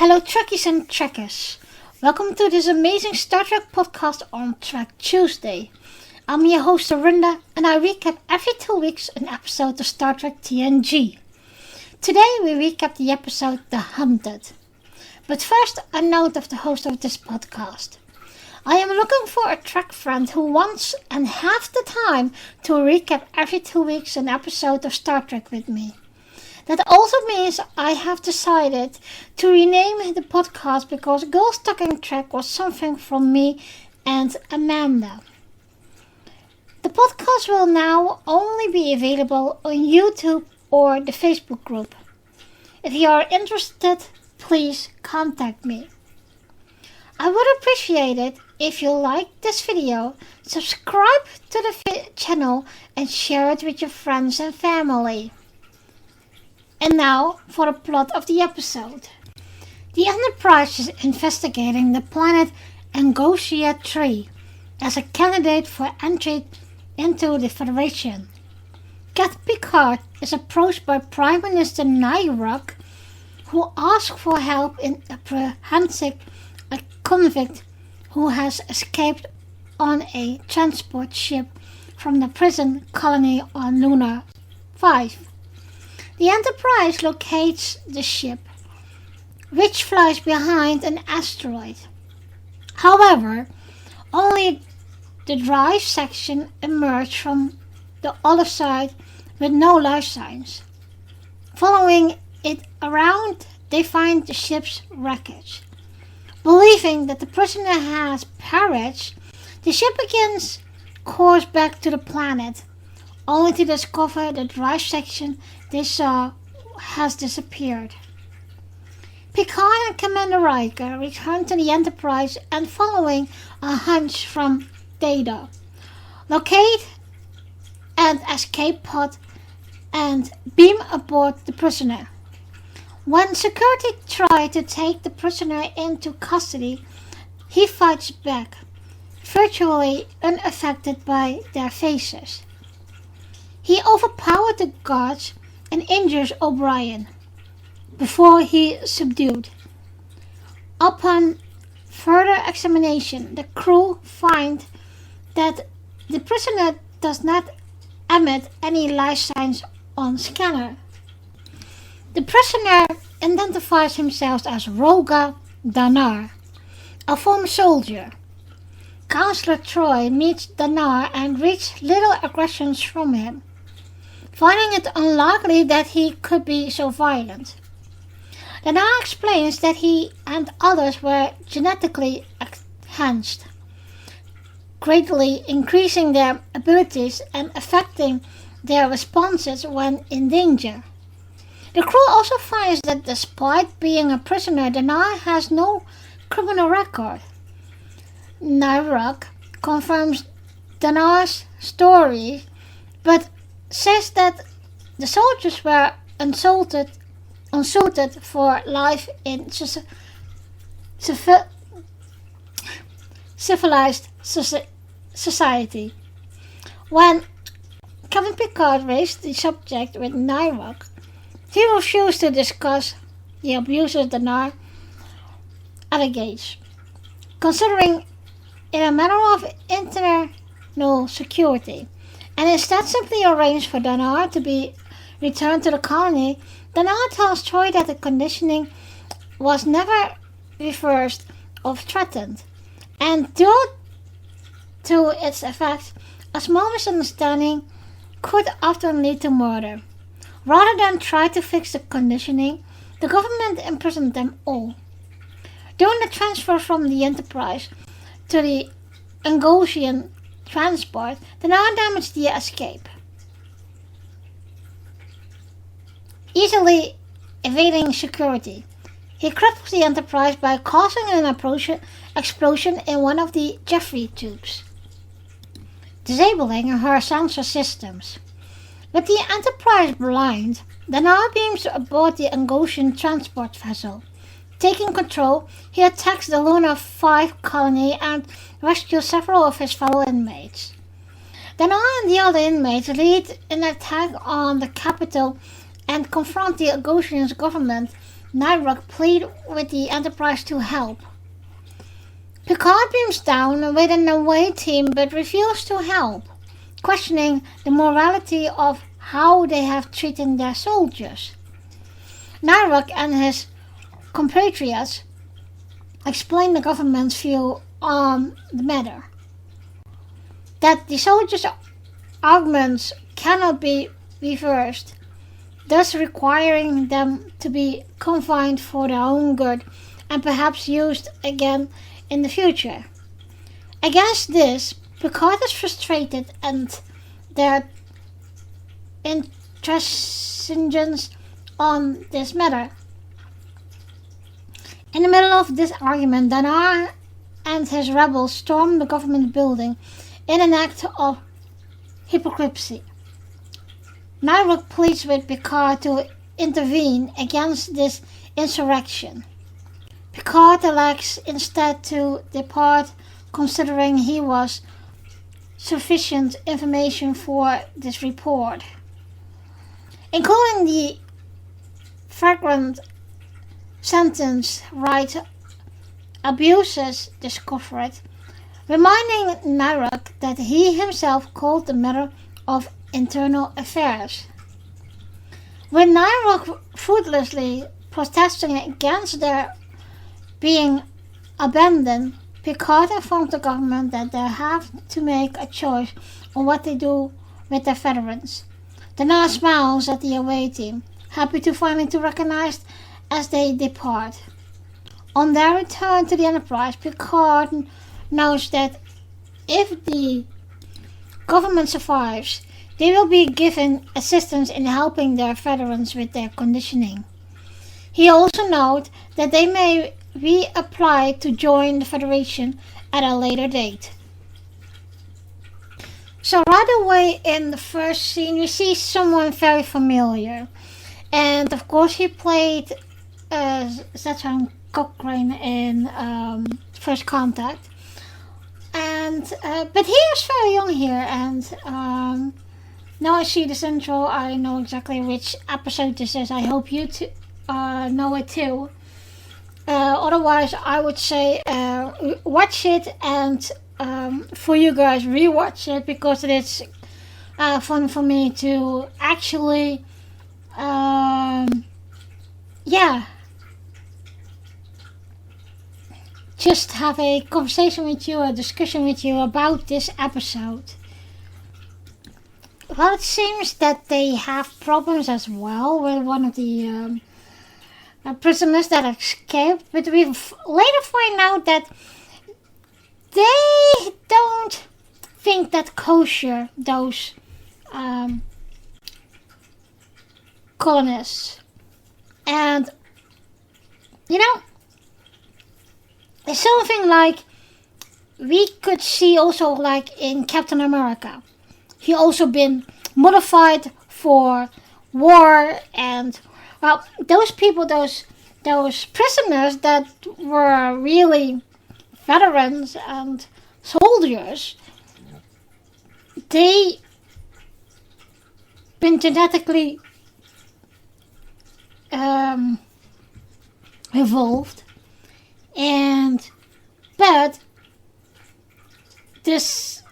Hello Trekkies and Trekkers. Welcome to this amazing Star Trek podcast on Trek Tuesday. I'm your host Arinda and I recap every 2 weeks an episode of Star Trek TNG. Today we recap the episode The Hunted. But first a note of the host of this podcast. I am looking for a Trek friend who wants and has the time to recap every 2 weeks an episode of Star Trek with me. That also means I have decided to rename the podcast because Girls Talking Trek was something from me and Amanda. The podcast will now only be available on YouTube or the Facebook group. If you are interested, please contact me. I would appreciate it if you like this video, subscribe to the channel and share it with your friends and family. And now for the plot of the episode. The Enterprise is investigating the planet Angosia 3 as a candidate for entry into the Federation. Captain Picard is approached by Prime Minister Nyruk, who asks for help in apprehending a convict who has escaped on a transport ship from the prison colony on Luna 5. The Enterprise locates the ship, which flies behind an asteroid. However, only the drive section emerged from the other side with no life signs. Following it around, they find the ship's wreckage. Believing that the prisoner has perished, the ship begins course back to the planet, only to discover the drive section they saw has disappeared. Picard and Commander Riker return to the Enterprise and, following a hunch from Data, locate an escape pod and beam aboard the prisoner. When security try to take the prisoner into custody, he fights back, virtually unaffected by their phases. He overpowered the guards and injures O'Brien before he subdued. Upon further examination, the crew find that the prisoner does not emit any life signs on scanner. The prisoner identifies himself as Roga Danar, a former soldier. Counselor Troy meets Danar and reads little aggressions from him, finding it unlikely that he could be so violent. Danar explains that he and others were genetically enhanced, greatly increasing their abilities and affecting their responses when in danger. The crew also finds that despite being a prisoner, Danar has no criminal record. Nyruk confirms Danar's story, but says that the soldiers were unsuited for life in civilized society. When Captain Picard raised the subject with Nyruk, he refused to discuss the abuses Danar alleges, considering it a matter of internal security, and instead simply arranged for Danar to be returned to the colony. Danar tells Troy that the conditioning was never reversed or threatened, and due to its effects, a small misunderstanding could often lead to murder. Rather than try to fix the conditioning, the government imprisoned them all. During the transfer from the Enterprise to the Angosian transport, Danar damaged the escape, easily evading security. He cripples the Enterprise by causing an explosion in one of the Jeffrey tubes, disabling her sensor systems. With the Enterprise blind, Danar beams aboard the Angosian transport vessel. Taking control, he attacks the Luna 5 colony and rescues several of his fellow inmates. Danar and the other inmates lead an attack on the capital and confront the Angosian government Nyrock pleads with the Enterprise to help. Picard beams down with an away team but refuses to help, questioning the morality of how they have treated their soldiers. Nyrock and his compatriots explain the government's view on the matter, that the soldiers' arguments cannot be reversed, thus requiring them to be confined for their own good and perhaps used again in the future. Against this, Picard is frustrated and their intransigence on this matter. In the middle of this argument, Danar and his rebels storm the government building in an act of hypocrisy. Nyrock pleads with Picard to intervene against this insurrection. Picard elects instead to depart, considering he was sufficient information for this report, including the flagrant sentence right abuses discovered, reminding Nyrock that he himself called the matter of internal affairs. With Nyrock fruitlessly protesting against their being abandoned, Picard informed the government that they have to make a choice on what they do with their veterans. Danar smiles at the away team, happy to finally be recognized as they depart. On their return to the Enterprise, Picard knows that if the government survives, they will be given assistance in helping their veterans with their conditioning. He also notes that they may reapply to join the Federation at a later date. So right away in the first scene, we see someone very familiar. And of course he played Zachary Cochrane in First Contact. And but he is very young here, and now I see this intro, I know exactly which episode this is. I hope you know it too. Otherwise, I would say watch it, and for you guys, rewatch it, because it is fun for me to actually, just have a conversation with you, a discussion with you about this episode. Well, it seems that they have problems as well with one of the prisoners that escaped, but we later find out that they don't think that kosher, those colonists. And, you know, it's something like we could see also like in Captain America. He also been modified for war, and well, those people, those prisoners that were really veterans and soldiers, they been genetically evolved, but this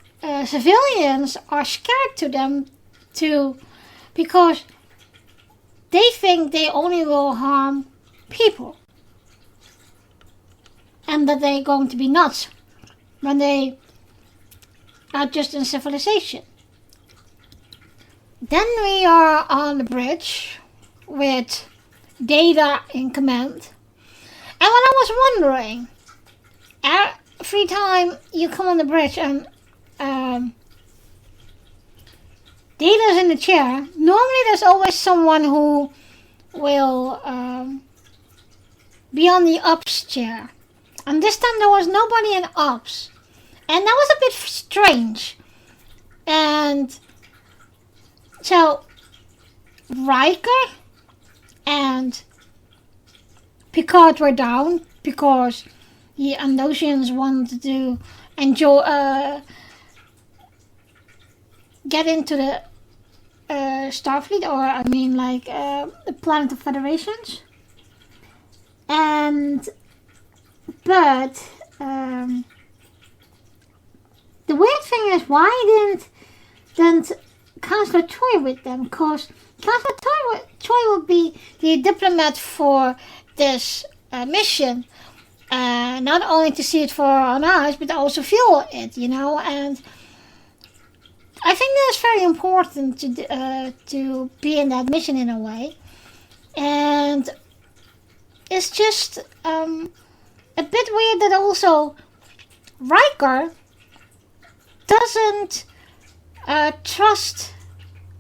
civilians are scared to them too, because they think they only will harm people, and that they're going to be nuts when they are just in civilization. Then we are on the bridge with Data in command, and when I was wondering, every time you come on the bridge and Data's in the chair, normally there's always someone who will be on the ops chair. And this time there was nobody in ops. And that was a bit strange. And so Riker and Picard were down because the Andosians wanted to enjoy get into the Starfleet, or I mean like the Planet of Federations. But the weird thing is, why didn't Counselor Troy with them? Because Counselor Troy will be the diplomat for this mission. Not only to see it for our own eyes, but also feel it, and I think that's very important to be in that mission in a way. And it's just a bit weird that also Riker doesn't trust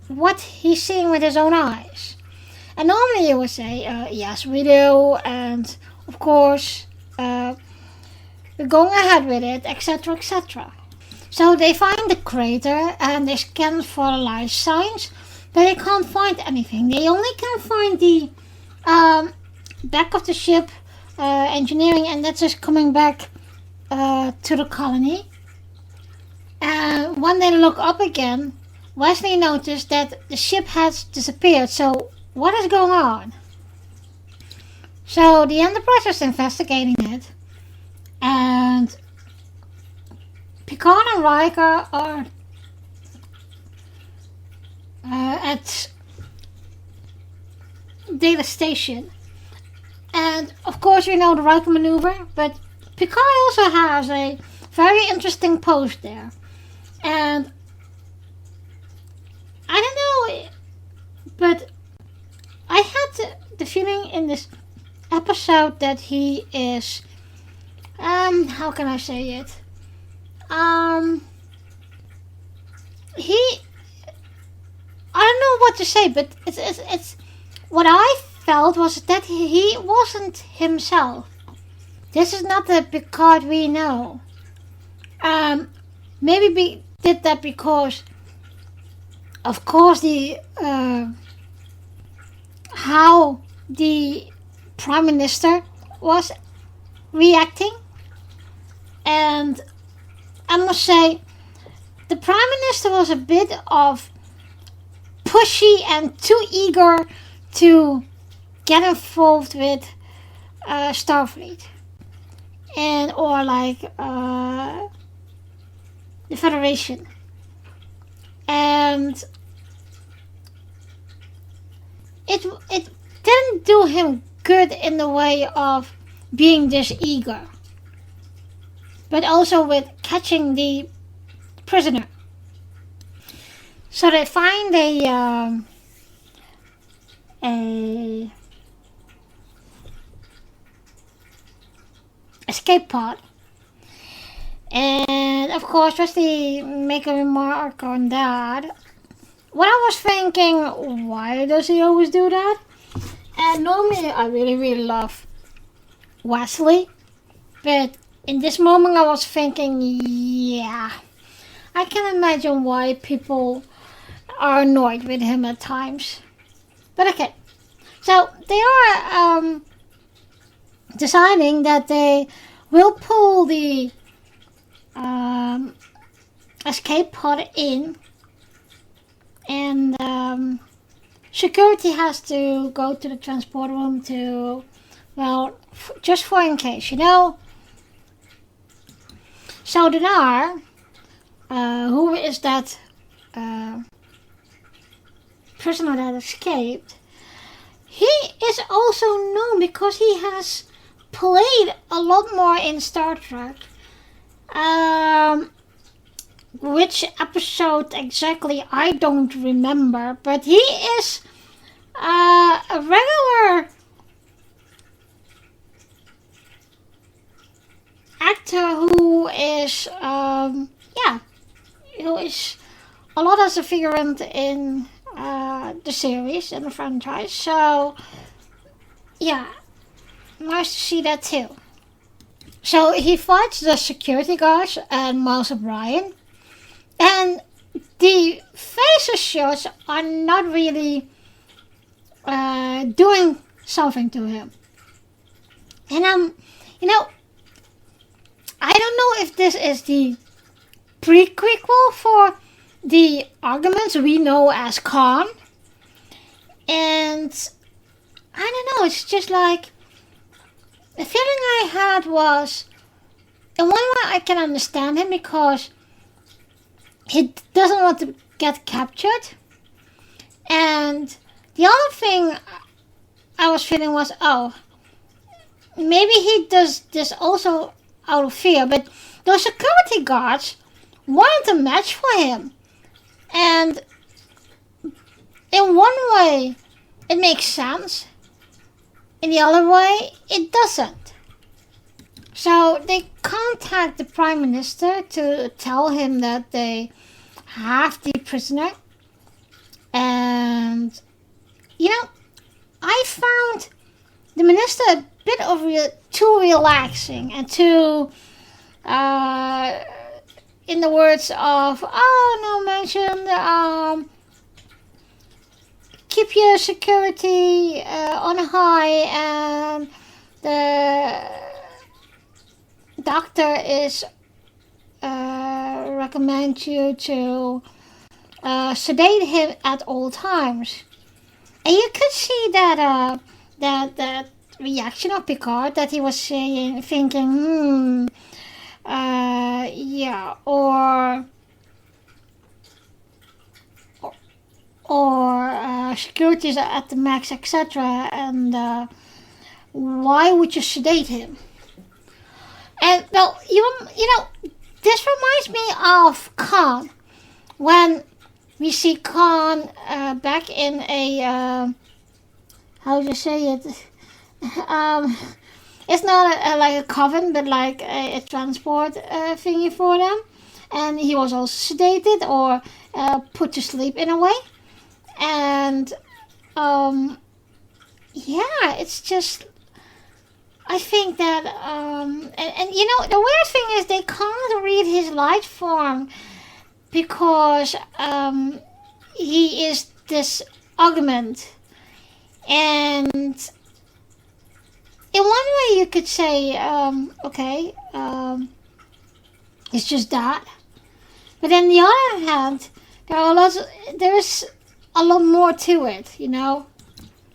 what he's seeing with his own eyes. And normally you would say, yes, we do, and of course, we're going ahead with it, etc., etc. So they find the crater and they scan for life signs, but they can't find anything. They only can find the back of the ship engineering, and that's just coming back to the colony. And when they look up again, Wesley noticed that the ship has disappeared. So what is going on? So the Enterprise is investigating it, and Picard and Riker are at Data Station. And of course you know the Riker maneuver, but Picard also has a very interesting pose there. And I don't know, but I had the feeling in this episode that he is, how can I say it? I don't know what to say, but it's what I felt was that he wasn't himself. This is not the Picard we know. Maybe we did that because, of course, the how the Prime Minister was reacting, and I must say, the Prime Minister was a bit of pushy and too eager to get involved with Starfleet or like the Federation, and it didn't do him good in the way of being this eager, but also with catching the prisoner. So they find a escape pod, and of course, just to make a remark on that, what I was thinking, why does he always do that? And normally I really love Wesley, but in this moment I was thinking, yeah, I can imagine why people are annoyed with him at times. But okay, so they are deciding that they will pull the escape pod in, and security has to go to the transport room to, well, just for in case, So Dinar, who is that prisoner that escaped, he is also known because he has played a lot more in Star Trek. Which episode exactly, I don't remember, but he is a regular actor who is, who is a lot as a figurant in the series and the franchise. So, yeah, nice to see that too. So he fights the security guards and Miles O'Brien, and the facial shots are not really doing something to him. And I don't know if this is the prequel for the arguments we know as Khan. And I don't know, it's just like, it had was, in one way I can understand him because he doesn't want to get captured. And the other thing I was feeling was, maybe he does this also out of fear, but those security guards wanted a match for him. And in one way, it makes sense. In the other way, it doesn't. So they contact the Prime Minister to tell him that they have the prisoner. And, I found the minister a bit of too relaxing and too, in the words of, keep your security on high, and the doctor is recommend you to sedate him at all times. And you could see that that reaction of Picard, that he was thinking, or security is at the max, etc. And why would you sedate him? And well, this reminds me of Khan, when we see Khan back in a how do you say it? It's not like a coven, but like a transport thingy for them, and he was also sedated or put to sleep in a way. And it's just, I think that and the weird thing is they can't read his light form because he is this augment. And in one way you could say, it's just that. But on the other hand, there is a lot more to it,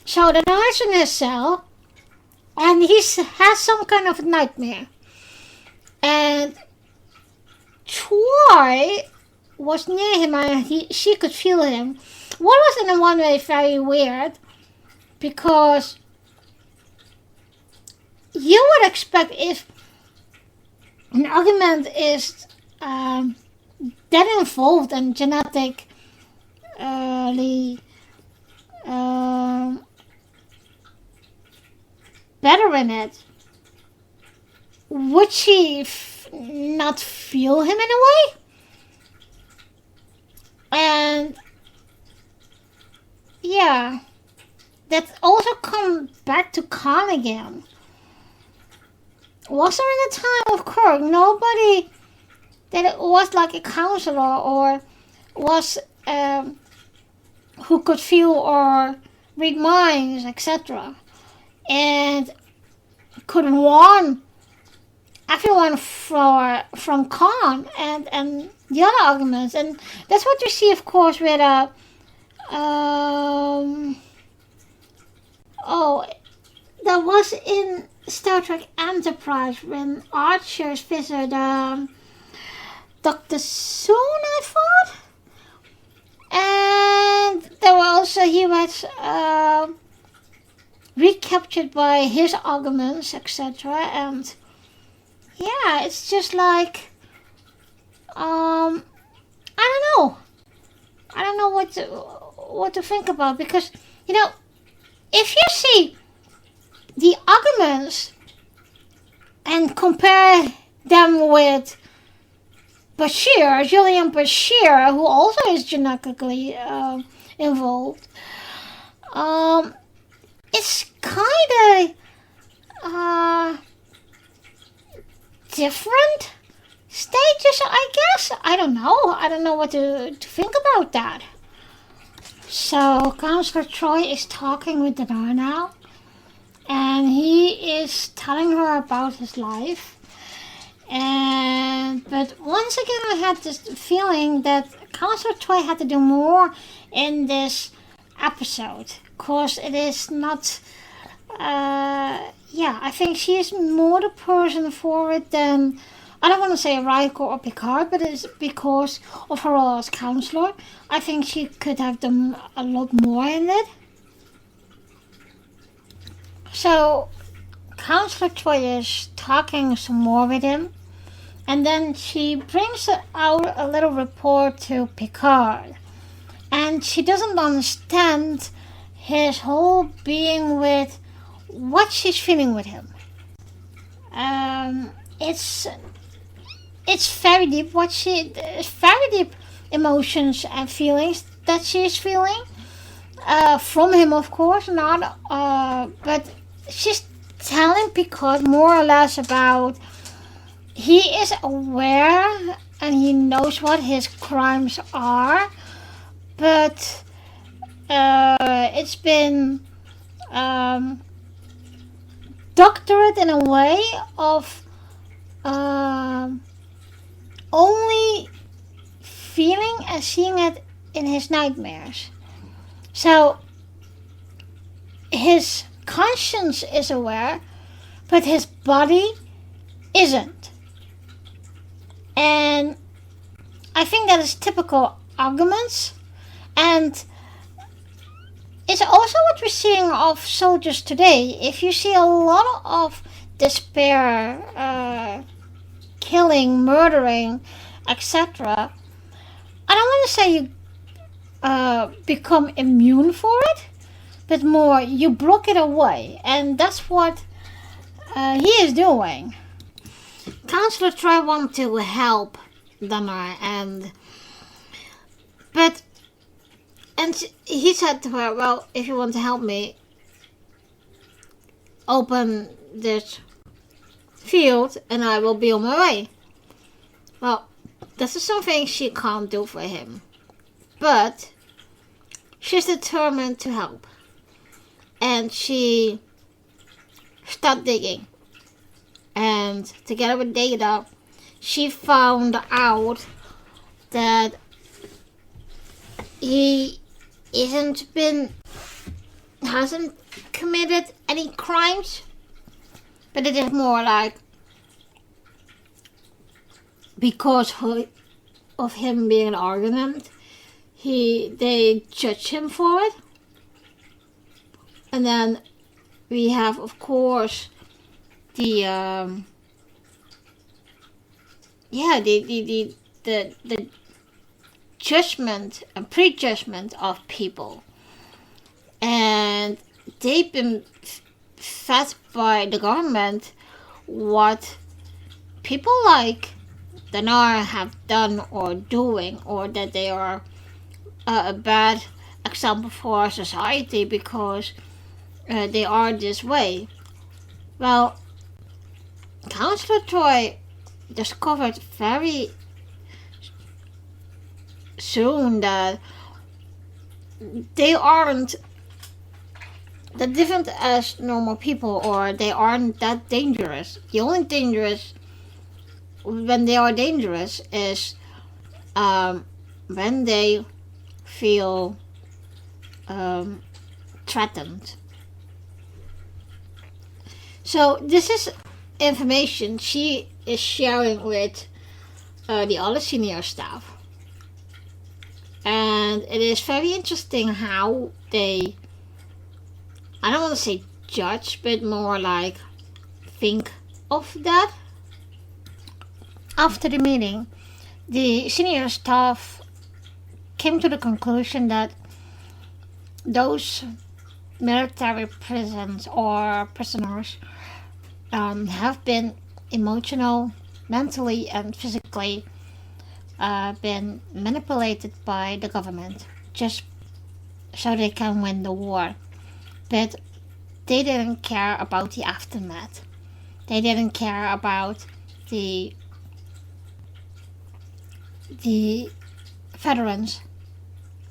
So the guy's in his cell, and he has some kind of nightmare. And Troy was near him, and she could feel him. What was in one way very weird, because you would expect, if an argument is that involved and genetically better in it, would she not feel him in a way? And that also comes back to Khan again. Was there in the time of Kirk nobody that was like a counselor or was who could feel or read minds, etc., and could warn everyone from Khan and the other arguments? And that's what you see, of course, with that was in Star Trek Enterprise when Archer's visited Dr. Soon, I thought. And there were also, he was recaptured by his arguments, etc. And it's just like, I don't know. I don't know what to think about, because, if you see the arguments and compare them with Julian Bashir, who also is genetically involved, it's kind of different stages, I guess. I don't know what to think about that. So Counselor Troy is talking with Dinar now, and he is telling her about his life. But once again, I had this feeling that Counselor Troy had to do more in this episode, because it is not yeah, I think she is more the person for it than, I don't want to say Riker or Picard, but it's because of her role as counselor. I think she could have done a lot more in it. So, Counselor Troy is talking some more with him, and then she brings out a little report to Picard, and she doesn't understand his whole being with what she's feeling with him. It's very deep. It's very deep emotions and feelings that she's feeling from him, of course, not. But she's telling Picard more or less about he is aware and he knows what his crimes are, but it's been doctored in a way of only feeling and seeing it in his nightmares. So his conscience is aware, but his body isn't. And I think that is typical arguments, and it's also what we're seeing of soldiers today. If you see a lot of despair, killing, murdering, etc., I don't want to say you become immune for it, but more you block it away, and that's what he is doing. Counselor Troy wanted to help Dana, and he said to her, well, if you want to help me, open this field and I will be on my way. Well, this is something she can't do for him, but she's determined to help, and she started digging, and together with Data, she found out that he hasn't committed any crimes, but it is more like because of him being an argument, they judge him for it. And then we have, of course, the judgment and prejudgment of people, and they've been fed by the government what people like Danar have done or doing, or that they are a bad example for our society because they are this way. Well, Counselor Troy discovered very soon that they aren't that different as normal people, or they aren't that dangerous. The only dangerous when they are dangerous is when they feel threatened. So this is information she is sharing with the other senior staff, and it is very interesting how they, I don't want to say judge, but more like think of that. After the meeting, the senior staff came to the conclusion that those military prisons or prisoners have been mentally and physically been manipulated by the government just so they can win the war. But they didn't care about the aftermath. They didn't care about the veterans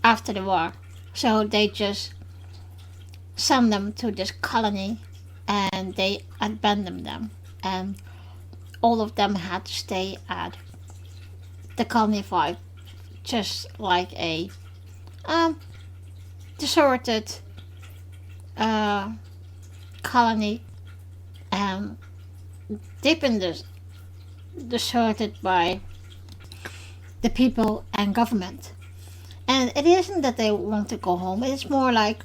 after the war. So they just sent them to this colony and they abandoned them. And all of them had to stay at the colony 5, just like a deserted colony and they've been deserted by the people and government. And it isn't that they want to go home. It's more like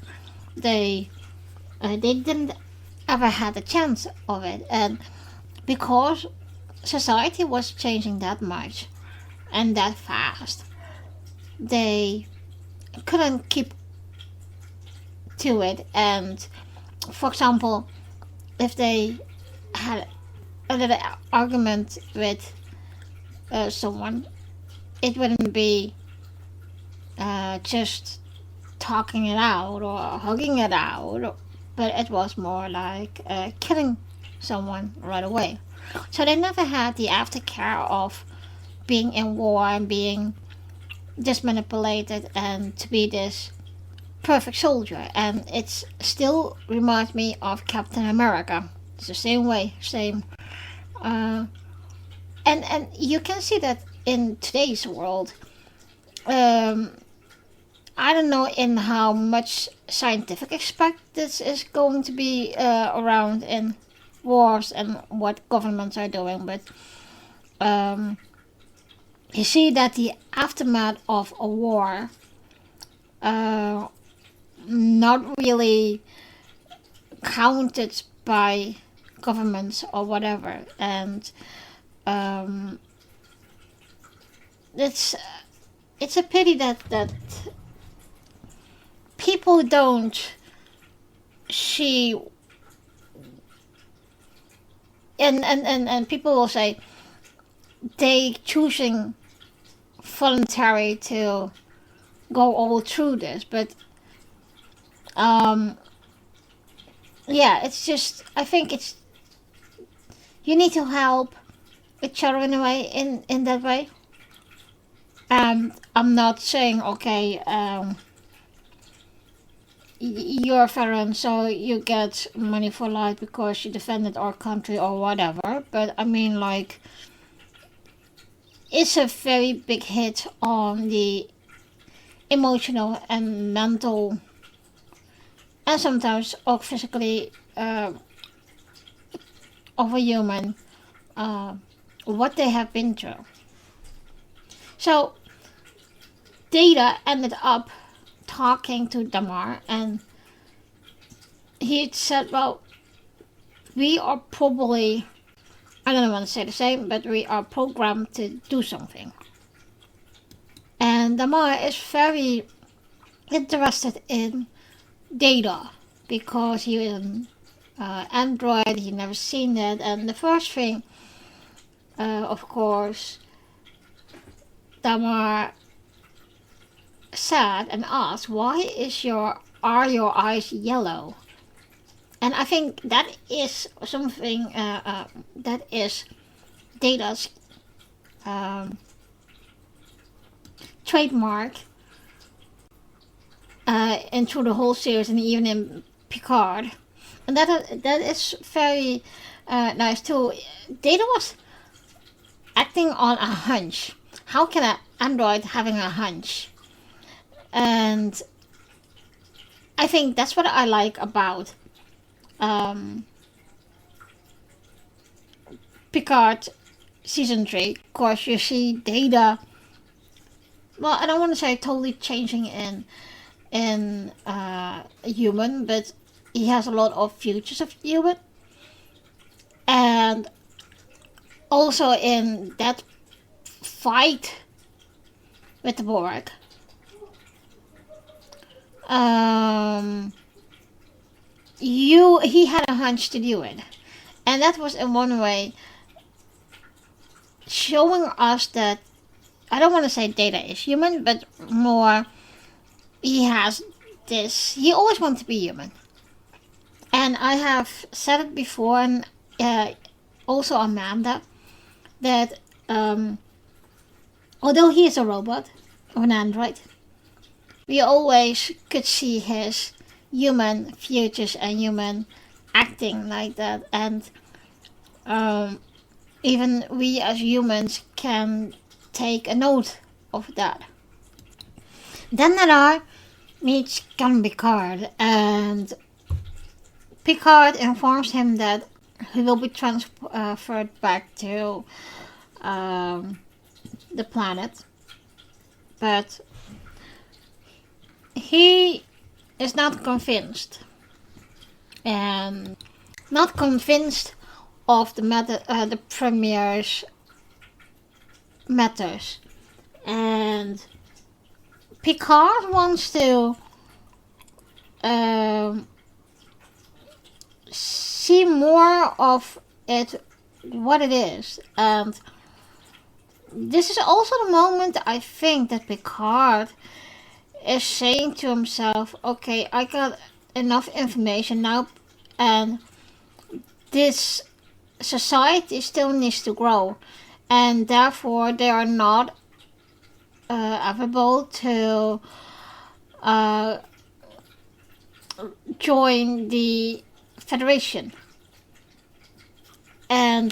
they didn't ever had a chance of it, and because society was changing that much and that fast, they couldn't keep to it. And for example, if they had a little argument with someone, it wouldn't be just talking it out or hugging it out, but it was more like killing someone right away. So they never had the aftercare of being in war and being just manipulated and to be this perfect soldier. And it still reminds me of Captain America. It's the same way, same. And you can see that in today's world. I don't know in how much scientific aspect this is going to be around in wars and what governments are doing, but you see that the aftermath of a war not really counted by governments or whatever, and it's a pity that people don't see, and people will say they choosing voluntary to go all through this, but yeah, it's just, I think it's, you need to help each other in a way, in that way. And I'm not saying, okay, you're a veteran, so you get money for life because you defended our country or whatever. But I mean, like, it's a very big hit on the emotional and mental, and sometimes also physically, of a human, what they have been through. So Data ended up talking to Damar, and he said, well, we are probably, I don't want to say the same, but we are programmed to do something. And Damar is very interested in Data because he is an android, he never seen it, and the first thing, of course, Damar said and asked, why are your eyes yellow? And I think that is something that is Data's trademark, and through the whole series, and even in Picard, and that is very nice too. Data was acting on a hunch. How can an android having a hunch? And I think that's what I like about Picard season 3. Of course, you see Data, well, I don't want to say totally changing in a human, but he has a lot of features of human. And also in that fight with the Borg, he had a hunch to do it, and that was in one way showing us that, I don't want to say Data is human, but more he has this, he always wanted to be human. And I have said it before, and also Amanda, that although he is a robot or an android, we always could see his human features and human acting like that. And even we as humans can take a note of that. Then Nadar meets Captain Picard, and Picard informs him that he will be transferred back to the planet, but he is not convinced, and not convinced of the premier's matters, and Picard wants to see more of it, what it is, and this is also the moment I think that Picard is saying to himself, okay, I got enough information now, and this society still needs to grow, and therefore they are not able to join the Federation. And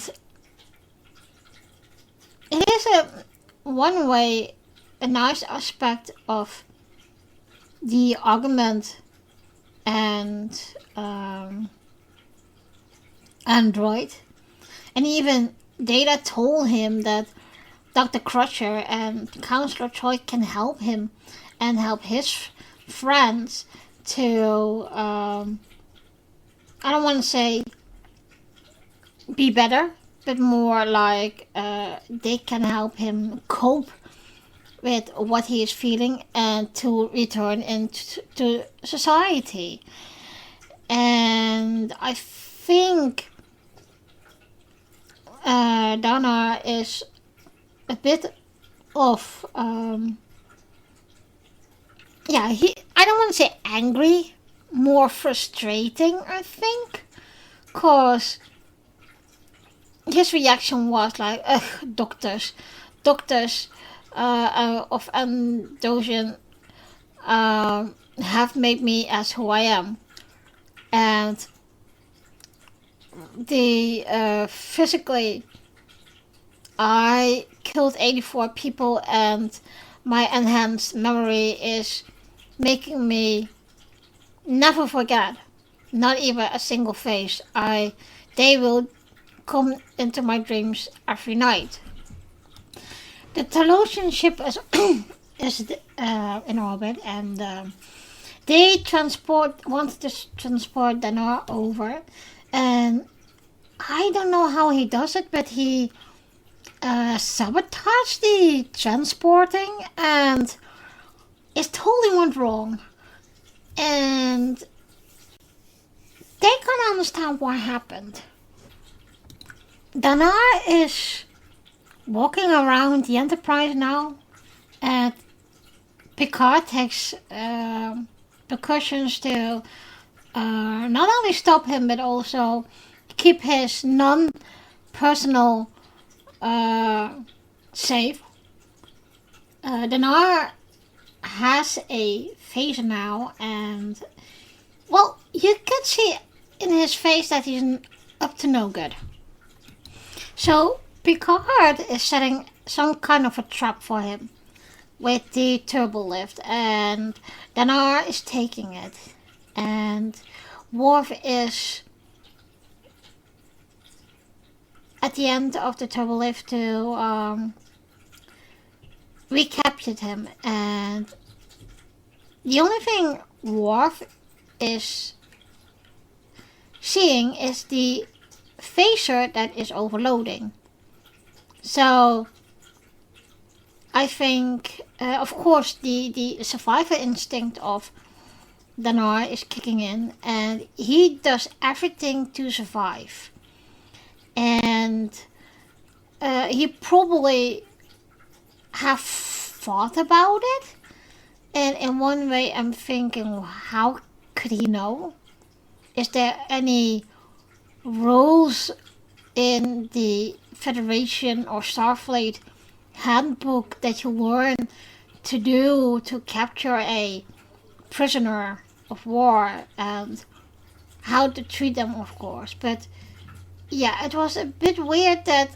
it is one way a nice aspect of the argument and Android. And even Data told him that Dr. Crusher and Counselor Troy can help him and help his friends to, I don't want to say be better, but more like they can help him cope with what he is feeling and to return into society. And I think Dana is a bit of I don't want to say angry, more frustrating, I think, cause his reaction was like, ugh, doctors of Andosian have made me as who I am, and physically I killed 84 people, and my enhanced memory is making me never forget, not even a single face. They will come into my dreams every night. The Talosian ship is in orbit, and they want to transport Danar over, and I don't know how he does it, but he sabotaged the transporting, and it totally went wrong. And they can't understand what happened. Danar is walking around the Enterprise now, and Picard takes precautions to not only stop him but also keep his non-personal safe. Danar has a phaser now, and well, you can see in his face that he's up to no good. So Picard is setting some kind of a trap for him with the turbo lift, and Danar is taking it, and Worf is at the end of the turbo lift to recapture him, and the only thing Worf is seeing is the phaser that is overloading. So I think, of course, the survivor instinct of Danar is kicking in, and he does everything to survive. And he probably have thought about it. And in one way, I'm thinking, how could he know? Is there any rules in the Federation or Starfleet handbook that you learn to do to capture a prisoner of war, and how to treat them, of course? But yeah, it was a bit weird that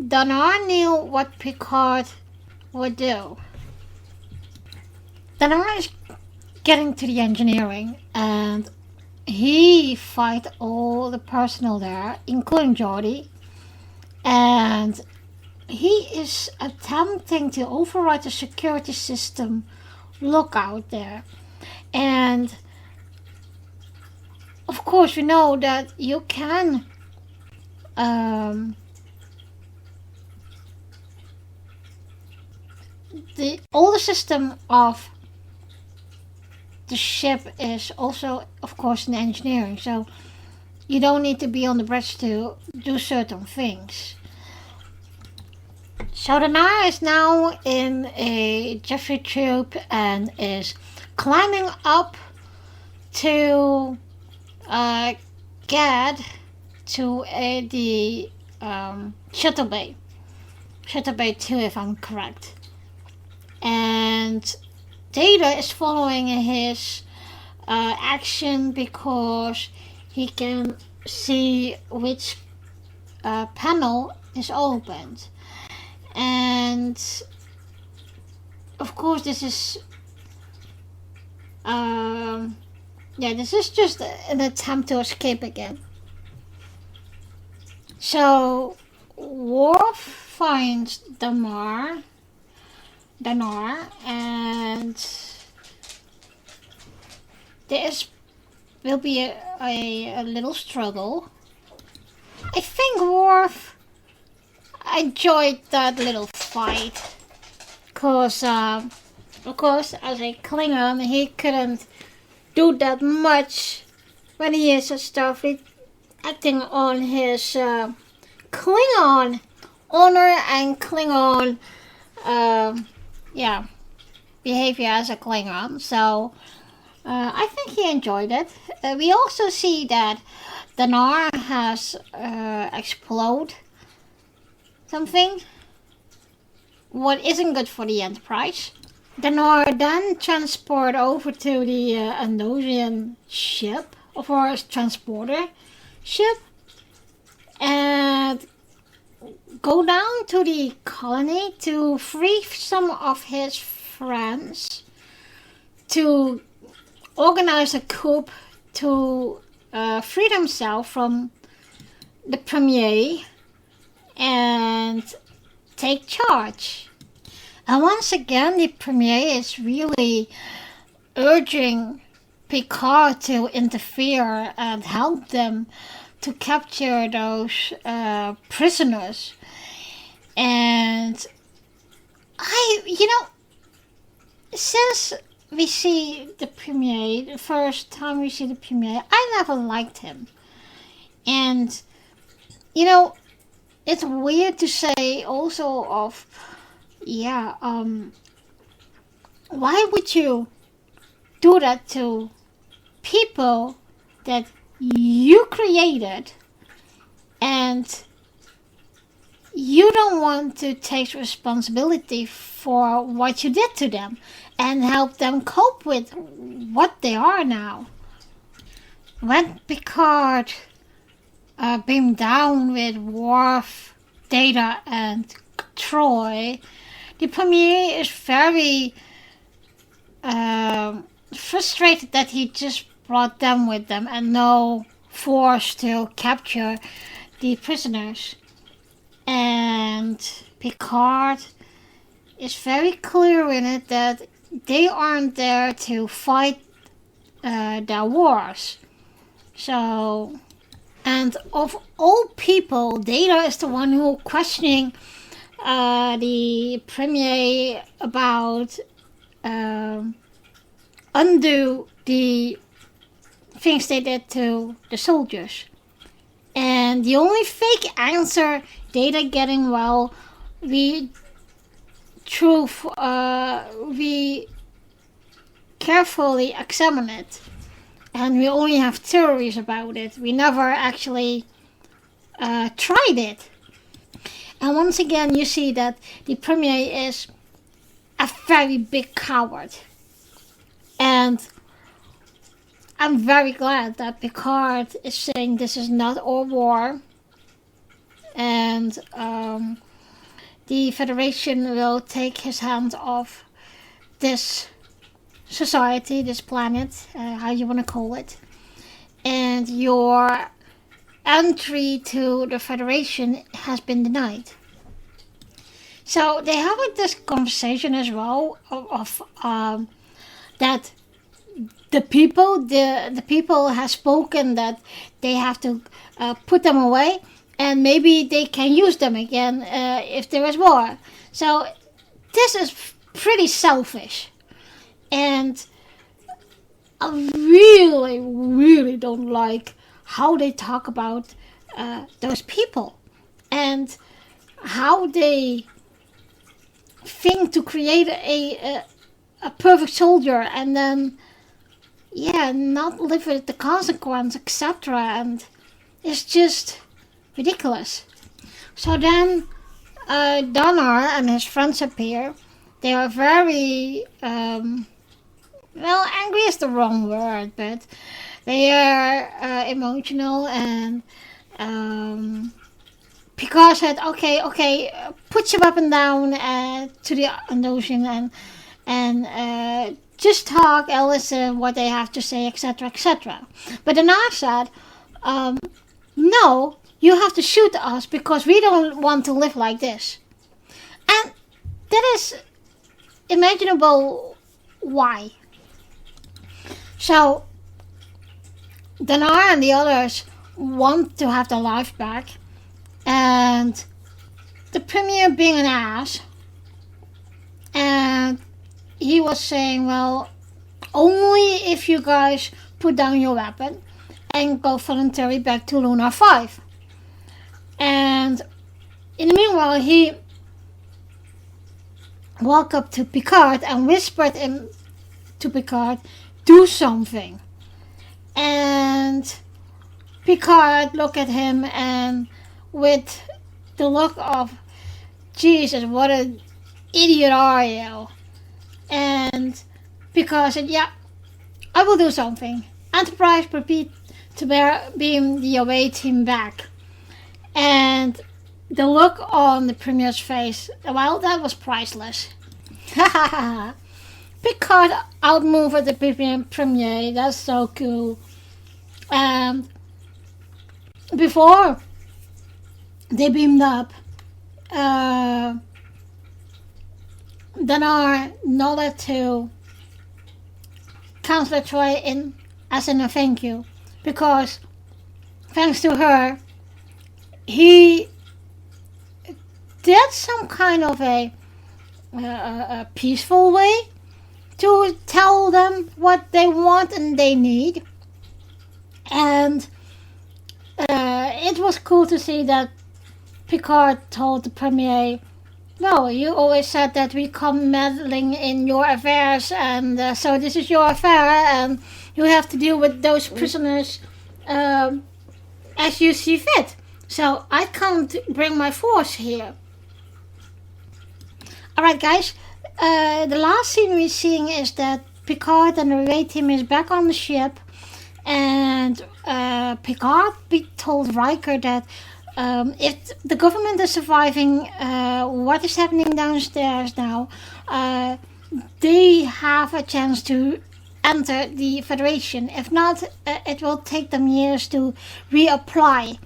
Danar knew what Picard would do. Danar is getting to the engineering, and he fight all the personnel there, including Jordi, and he is attempting to override the security system lookout there. And of course, we know that you can the older system of the ship is also, of course, in engineering, so you don't need to be on the bridge to do certain things. So the Nara is now in a Jeffrey tube and is climbing up to get to the shuttle bay. Shuttle bay 2, if I'm correct. And Data is following his action because he can see which panel is opened. And of course this is this is just an attempt to escape again. So Worf finds Danar, and there will be a little struggle. I think Worf enjoyed that little fight, because of course, as a Klingon, he couldn't do that much when he is a Starfleet, acting on his Klingon honor and Klingon behavior as a Klingon. So I think he enjoyed it. We also see that Danar has exploded something what isn't good for the Enterprise. Danar then transport over to the Andosian ship, or his transporter ship, and go down to the colony to free some of his friends, to organize a coup to free himself from the Premier and take charge. And once again, the Premier is really urging Picard to interfere and help them to capture those prisoners. And since we see the Premier, the first time we see the Premier, I never liked him. And, it's weird to say also of, why would you do that to people that you created and you don't want to take responsibility for what you did to them and help them cope with what they are now? When Picard beamed down with Worf, Data, and Troy, the Premier is very frustrated that he just brought them with them and no force to capture the prisoners. And Picard is very clear in it that they aren't there to fight their wars. So, and of all people, Data is the one who questioning the Premier about undo the things they did to the soldiers. And the only fake answer, Data getting well, we carefully examine it. And we only have theories about it. We never actually tried it. And once again, you see that the Premier is a very big coward. And I'm very glad that Picard is saying this is not our war. And the Federation will take his hand off this society, this planet, how you want to call it. and your entry to the Federation has been denied. So they have this conversation as well of that the people have spoken that they have to put them away, and maybe they can use them again if there is war. So this is pretty selfish, and I really, really don't like how they talk about those people and how they think to create a perfect soldier and then not live with the consequence, etc. And it's just ridiculous. So then Donner and his friends appear. They are very angry is the wrong word, but they are emotional, and Picard said, okay, put your weapon down to the ocean and just talk, I'll listen what they have to say, etc., etc. But Anar said, no, you have to shoot us because we don't want to live like this. And that is imaginable why. So Danar and the others want to have their life back, and the Premier being an ass, and he was saying, well, only if you guys put down your weapon and go voluntarily back to Lunar 5. And in the meanwhile, he walked up to Picard and whispered to Picard, do something. And Picard looked at him and with the look of, Jesus, what an idiot are you? And Picard said, yeah, I will do something. Enterprise prepared to beam the away team back. And the look on the Premier's face, well, that was priceless. Picard outmaneuvered the Premier, that's so cool. Before they beamed up, Danar nodded to Counselor Troy in as in a thank you, because thanks to her, he did some kind of a peaceful way to tell them what they want and they need. And it was cool to see that Picard told the Premier, no, you always said that we come meddling in your affairs, and so this is your affair, and you have to deal with those prisoners as you see fit. So I can't bring my force here. Alright guys, the last scene we're seeing is that Picard and the away team is back on the ship, and Picard told Riker that if the government is surviving what is happening downstairs now, they have a chance to enter the Federation. If not, it will take them years to reapply.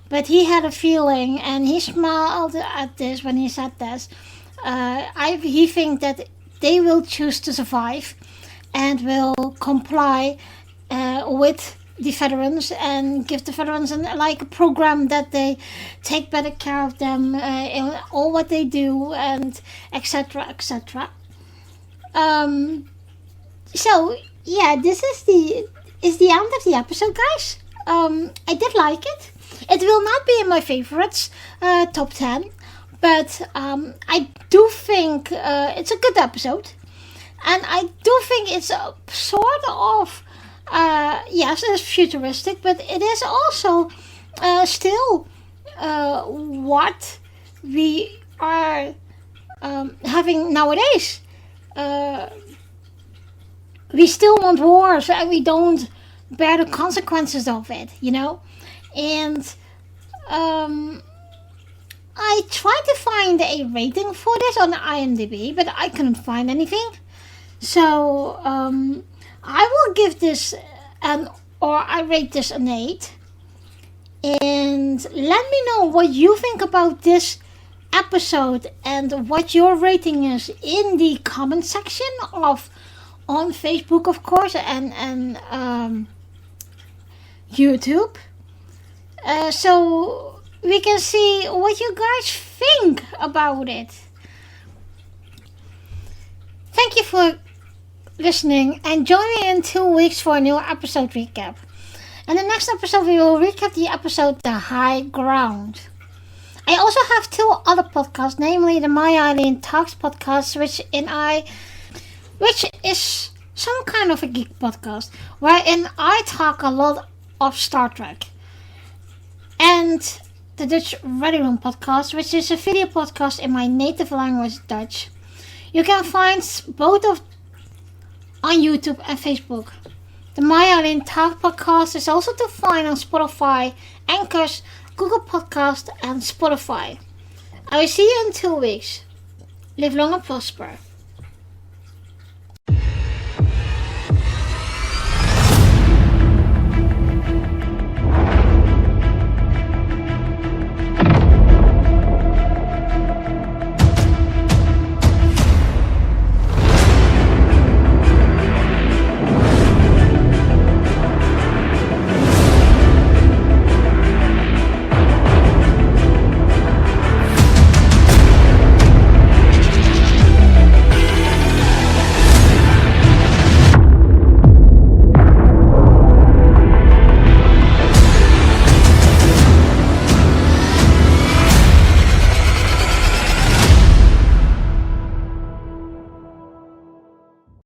But he had a feeling, and he smiled at this when he said this. He thinks that they will choose to survive and will comply with the veterans and give the veterans a program that they take better care of them in all what they do, and etc., etc. So yeah, this is the end of the episode, guys. I did like it. It will not be in my favorites top 10, but I do think it's a good episode, and I do think it's a sort of yes, it's futuristic, but it is also still what we are having nowadays. We still want wars, and we don't bear the consequences of it, And I tried to find a rating for this on IMDb, but I couldn't find anything. So I will give this an or I rate this an 8. And let me know what you think about this episode and what your rating is in the comment section on Facebook, of course, and YouTube. So we can see what you guys think about it. Thank you for listening, and join me in 2 weeks for a new episode recap. In the next episode we will recap the episode The High Ground. I also have 2 other podcasts, namely the My Eileen Talks podcast, which is some kind of a geek podcast, wherein I talk a lot of Star Trek. And the Dutch Ready Room podcast, which is a video podcast in my native language, Dutch. You can find both of on YouTube and Facebook. The My Eileen Talk podcast is also to find on Spotify, Anchors, Google Podcast and Spotify. I will see you in 2 weeks. Live long and prosper.